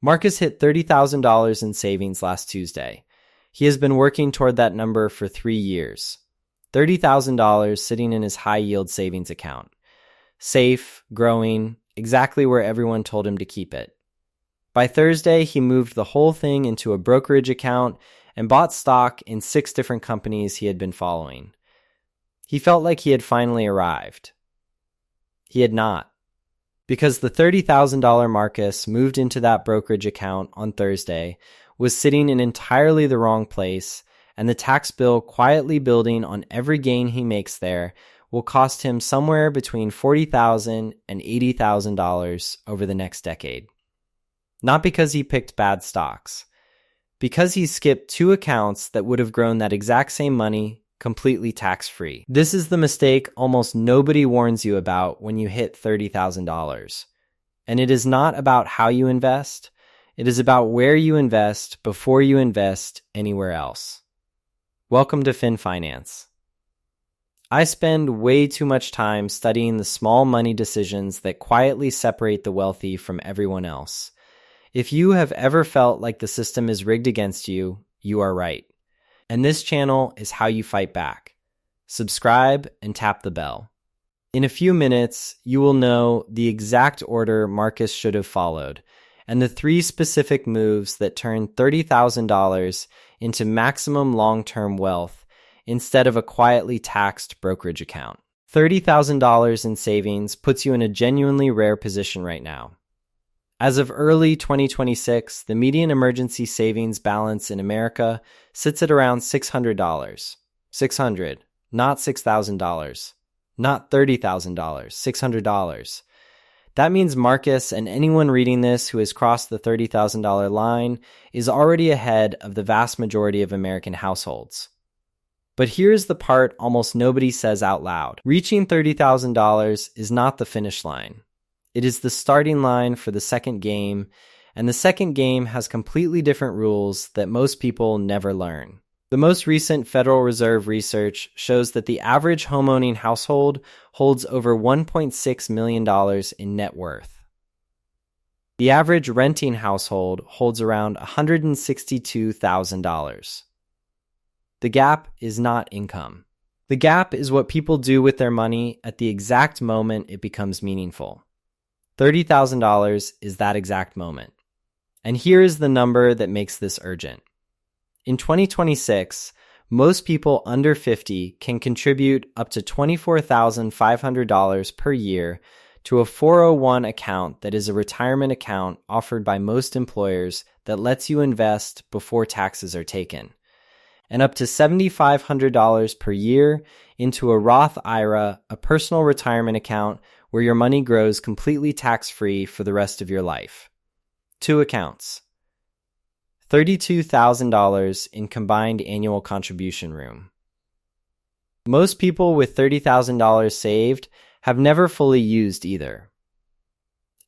Marcus hit $30,000 in savings last Tuesday. He has been working toward that number for 3 years. $30,000 sitting in his high-yield savings account. Safe, growing, exactly where everyone told him to keep it. By Thursday, he moved the whole thing into a brokerage account and bought stock in 6 different companies he had been following. He felt like he had finally arrived. He had not. Because the $30,000 Marcus moved into that brokerage account on Thursday was sitting in entirely the wrong place, and the tax bill quietly building on every gain he makes there will cost him somewhere between $40,000 and $80,000 over the next decade. Not because he picked bad stocks, because he skipped 2 accounts that would have grown that exact same money completely tax-free. This is the mistake almost nobody warns you about when you hit $30,000. And it is not about how you invest. It is about where you invest before you invest anywhere else. Welcome to FinFinance. I spend way too much time studying the small money decisions that quietly separate the wealthy from everyone else. If you have ever felt like the system is rigged against you, you are right. And this channel is how you fight back. Subscribe and tap the bell. In a few minutes, you will know the exact order Marcus should have followed, and the 3 specific moves that turn $30,000 into maximum long-term wealth instead of a quietly taxed brokerage account. $30,000 in savings puts you in a genuinely rare position right now. As of early 2026, the median emergency savings balance in America sits at around $600. $600, not $6,000, not $30,000, $600. That means Marcus and anyone reading this who has crossed the $30,000 line is already ahead of the vast majority of American households. But here's the part almost nobody says out loud. Reaching $30,000 is not the finish line. It is the starting line for the second game, and the second game has completely different rules that most people never learn. The most recent Federal Reserve research shows that the average homeowning household holds over $1.6 million in net worth. The average renting household holds around $162,000. The gap is not income. The gap is what people do with their money at the exact moment it becomes meaningful. $30,000 is that exact moment. And here is the number that makes this urgent. In 2026, most people under 50 can contribute up to $24,500 per year to a 401 account that is a retirement account offered by most employers that lets you invest before taxes are taken, and up to $7,500 per year into a Roth IRA, a personal retirement account where your money grows completely tax-free for the rest of your life. 2 accounts. $32,000 in combined annual contribution room. Most people with $30,000 saved have never fully used either.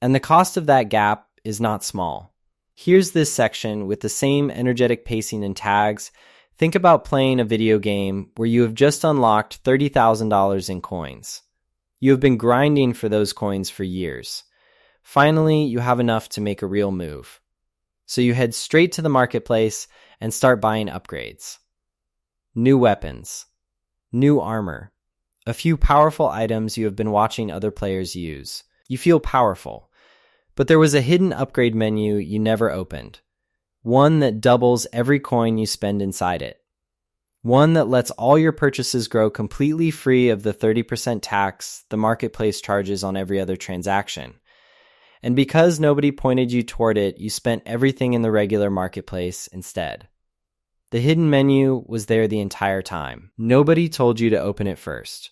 And the cost of that gap is not small. Here's this section with the same energetic pacing and tags. Think about playing a video game where you have just unlocked $30,000 in coins. You have been grinding for those coins for years. Finally, you have enough to make a real move. So you head straight to the marketplace and start buying upgrades. New weapons, new armor, a few powerful items you have been watching other players use. You feel powerful, but there was a hidden upgrade menu you never opened. One that doubles every coin you spend inside it. One that lets all your purchases grow completely free of the 30% tax the marketplace charges on every other transaction. And because nobody pointed you toward it, you spent everything in the regular marketplace instead. The hidden menu was there the entire time. Nobody told you to open it first.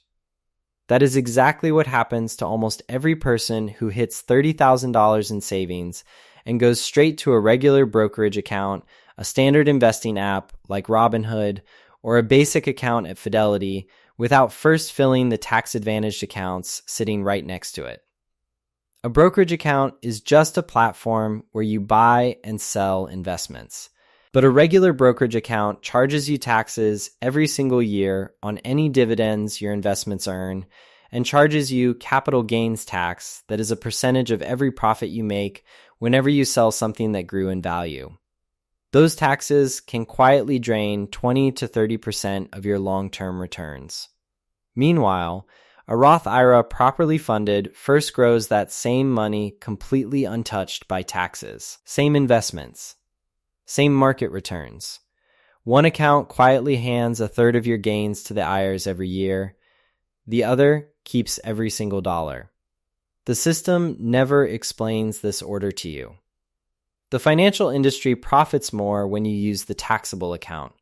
That is exactly what happens to almost every person who hits $30,000 in savings and goes straight to a regular brokerage account, a standard investing app like Robinhood, or a basic account at Fidelity without first filling the tax-advantaged accounts sitting right next to it. A brokerage account is just a platform where you buy and sell investments. But a regular brokerage account charges you taxes every single year on any dividends your investments earn and charges you capital gains tax that is a percentage of every profit you make whenever you sell something that grew in value. Those taxes can quietly drain 20 to 30% of your long-term returns. Meanwhile, a Roth IRA properly funded first grows that same money completely untouched by taxes. Same investments. Same market returns. One account quietly hands a third of your gains to the IRAs every year. The other keeps every single dollar. The system never explains this order to you. The financial industry profits more when you use the taxable account,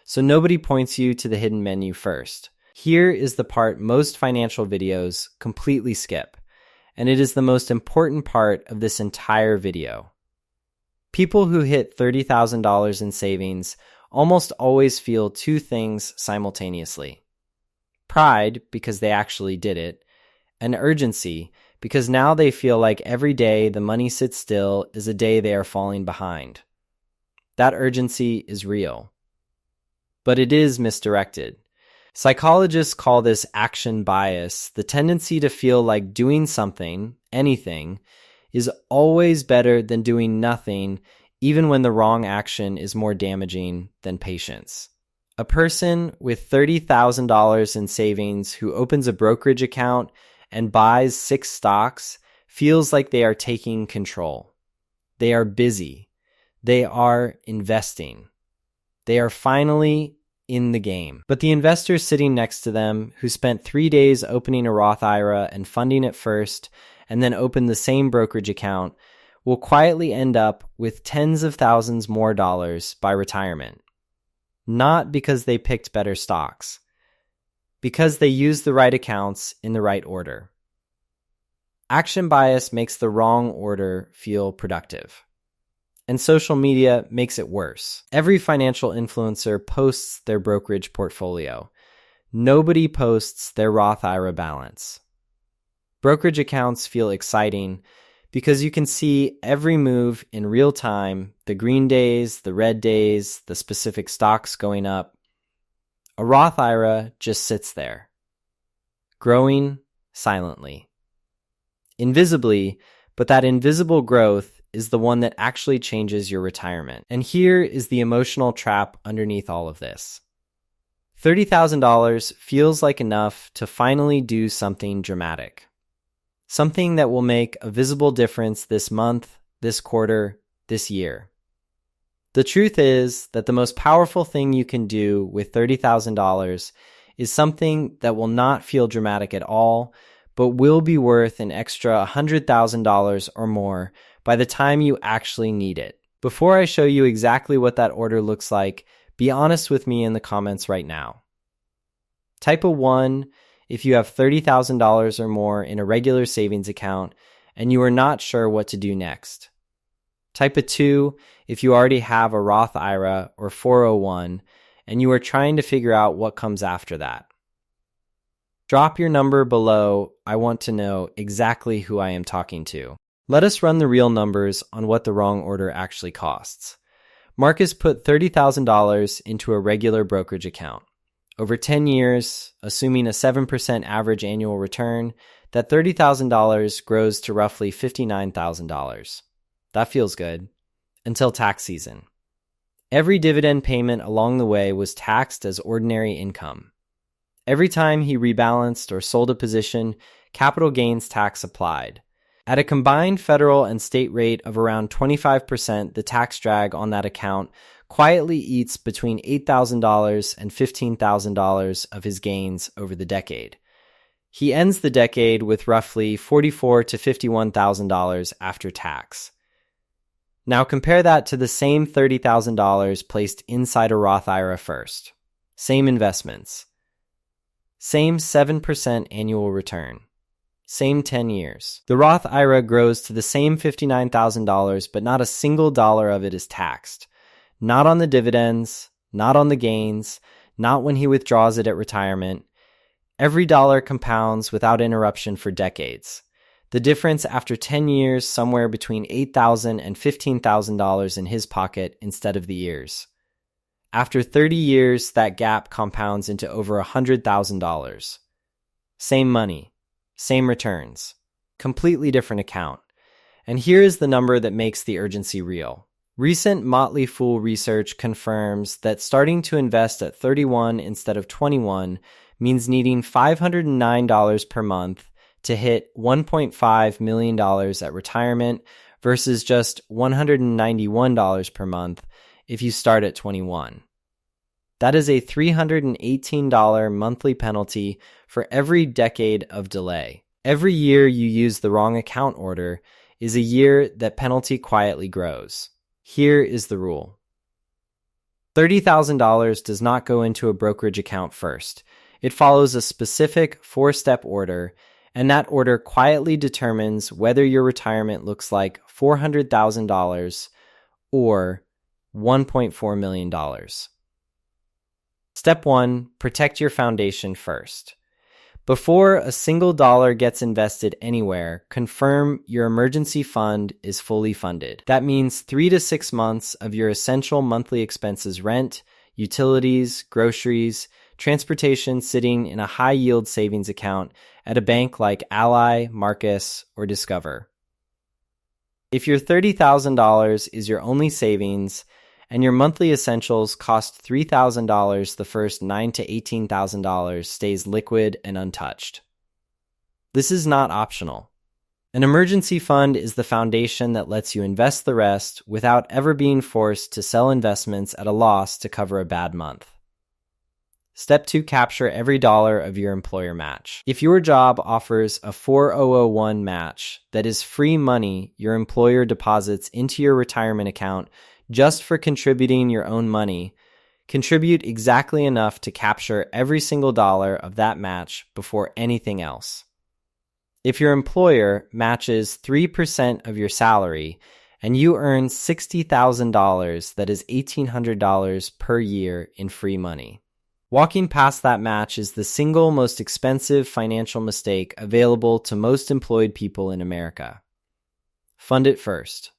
so nobody points you to the hidden menu first. Here is the part most financial videos completely skip, and it is the most important part of this entire video. People who hit $30,000 in savings almost always feel two things simultaneously. Pride, because they actually did it, and urgency, because now they feel like every day the money sits still is a day they are falling behind. That urgency is real. But it is misdirected. Psychologists call this action bias, the tendency to feel like doing something, anything, is always better than doing nothing, even when the wrong action is more damaging than patience. A person with $30,000 in savings who opens a brokerage account and buys 6 stocks feels like they are taking control. They are busy. They are investing. They are finally in the game. But the investor sitting next to them, who spent 3 days opening a Roth IRA and funding it first, and then opened the same brokerage account, will quietly end up with tens of thousands more dollars by retirement. Not because they picked better stocks, because they used the right accounts in the right order. Action bias makes the wrong order feel productive. And social media makes it worse. Every financial influencer posts their brokerage portfolio. Nobody posts their Roth IRA balance. Brokerage accounts feel exciting because you can see every move in real time, the green days, the red days, the specific stocks going up. A Roth IRA just sits there, growing silently. Invisibly, but that invisible growth is the one that actually changes your retirement. And here is the emotional trap underneath all of this. $30,000 feels like enough to finally do something dramatic. Something that will make a visible difference this month, this quarter, this year. The truth is that the most powerful thing you can do with $30,000 is something that will not feel dramatic at all, but will be worth an extra $100,000 or more by the time you actually need it. Before I show you exactly what that order looks like, be honest with me in the comments right now. Type a 1 if you have $30,000 or more in a regular savings account and you are not sure what to do next. Type a 2 if you already have a Roth IRA or 401 and you are trying to figure out what comes after that. Drop your number below. I want to know exactly who I am talking to. Let us run the real numbers on what the wrong order actually costs. Marcus put $30,000 into a regular brokerage account. Over 10 years, assuming a 7% average annual return, that $30,000 grows to roughly $59,000. That feels good. Until tax season. Every dividend payment along the way was taxed as ordinary income. Every time he rebalanced or sold a position, capital gains tax applied. At a combined federal and state rate of around 25%, the tax drag on that account quietly eats between $8,000 and $15,000 of his gains over the decade. He ends the decade with roughly $44,000 to $51,000 after tax. Now compare that to the same $30,000 placed inside a Roth IRA first. Same investments. Same 7% annual return. Same 10 years. The Roth IRA grows to the same $59,000, but not a single dollar of it is taxed. Not on the dividends, not on the gains, not when he withdraws it at retirement. Every dollar compounds without interruption for decades. The difference after 10 years, somewhere between $8,000 and $15,000 in his pocket instead of the years. After 30 years, that gap compounds into over $100,000. Same money, same returns, completely different account. And here is the number that makes the urgency real. Recent Motley Fool research confirms that starting to invest at 31 instead of 21 means needing $509 per month to hit $1.5 million at retirement versus just $191 per month if you start at 21. That is a $318 monthly penalty for every decade of delay. Every year you use the wrong account order is a year that penalty quietly grows. Here is the rule. $30,000 does not go into a brokerage account first. It follows a specific 4-step order, and that order quietly determines whether your retirement looks like $400,000 or $1.4 million. Step 1, protect your foundation first. Before a single dollar gets invested anywhere, confirm your emergency fund is fully funded. That means 3 to 6 months of your essential monthly expenses, rent, utilities, groceries, transportation sitting in a high-yield savings account at a bank like Ally, Marcus, or Discover. If your $30,000 is your only savings, and your monthly essentials cost $3,000, the first $9,000 to $18,000 stays liquid and untouched. This is not optional. An emergency fund is the foundation that lets you invest the rest without ever being forced to sell investments at a loss to cover a bad month. Step 2, capture every dollar of your employer match. If your job offers a 4001 match, that is free money your employer deposits into your retirement account just for contributing your own money, contribute exactly enough to capture every single dollar of that match before anything else. If your employer matches 3% of your salary and you earn $60,000, that is $1,800 per year in free money. Walking past that match is the single most expensive financial mistake available to most employed people in America. Fund it first.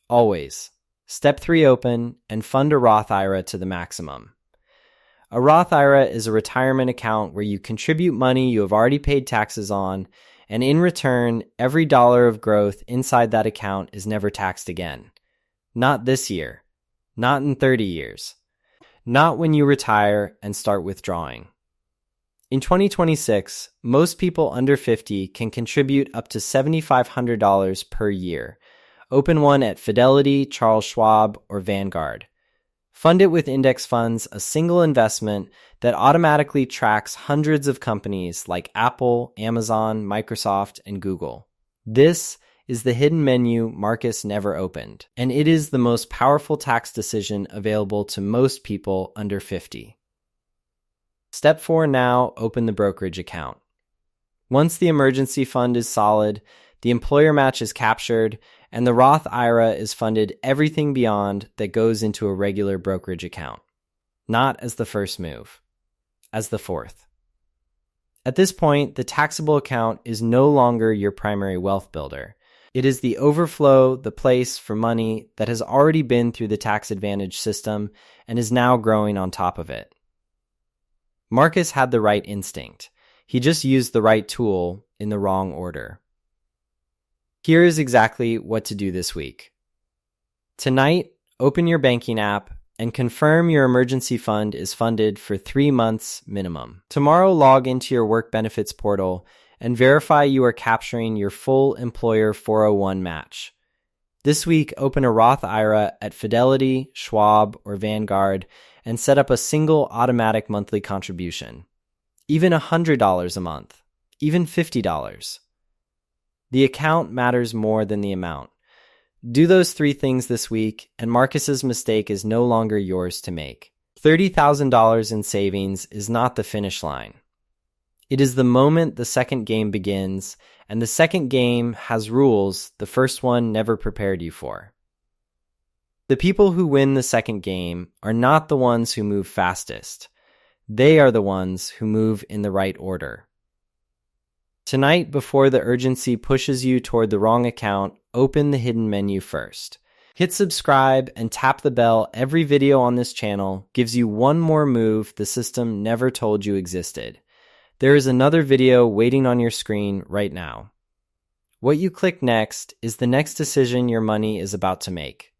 Always. Step 3, open and fund a Roth IRA to the maximum. A Roth IRA is a retirement account where you contribute money you have already paid taxes on, and in return, every dollar of growth inside that account is never taxed again. Not this year. Not in 30 years. Not when you retire and start withdrawing. In 2026, most people under 50 can contribute up to $7,500 per year. Open one at Fidelity, Charles Schwab, or Vanguard. Fund it with index funds, a single investment that automatically tracks hundreds of companies like Apple, Amazon, Microsoft, and Google. This is the hidden menu Marcus never opened, and it is the most powerful tax decision available to most people under 50. Step 4, now open the brokerage account. Once the emergency fund is solid, the employer match is captured, and the Roth IRA is funded everything beyond that goes into a regular brokerage account. Not as the first move, as the fourth. At this point, the taxable account is no longer your primary wealth builder. It is the overflow, the place for money that has already been through the tax advantage system and is now growing on top of it. Marcus had the right instinct. He just used the right tool in the wrong order. Here is exactly what to do this week. Tonight, open your banking app and confirm your emergency fund is funded for 3 months minimum. Tomorrow, log into your work benefits portal and verify you are capturing your full employer 401 match. This week, open a Roth IRA at Fidelity, Schwab, or Vanguard and set up a single automatic monthly contribution. Even $100 a month, even $50. The account matters more than the amount. Do those 3 things this week, and Marcus's mistake is no longer yours to make. $30,000 in savings is not the finish line. It is the moment the second game begins, and the second game has rules the first one never prepared you for. The people who win the second game are not the ones who move fastest. They are the ones who move in the right order. Tonight, before the urgency pushes you toward the wrong account, open the hidden menu first. Hit subscribe and tap the bell. Every video on this channel gives you one more move the system never told you existed. There is another video waiting on your screen right now. What you click next is the next decision your money is about to make.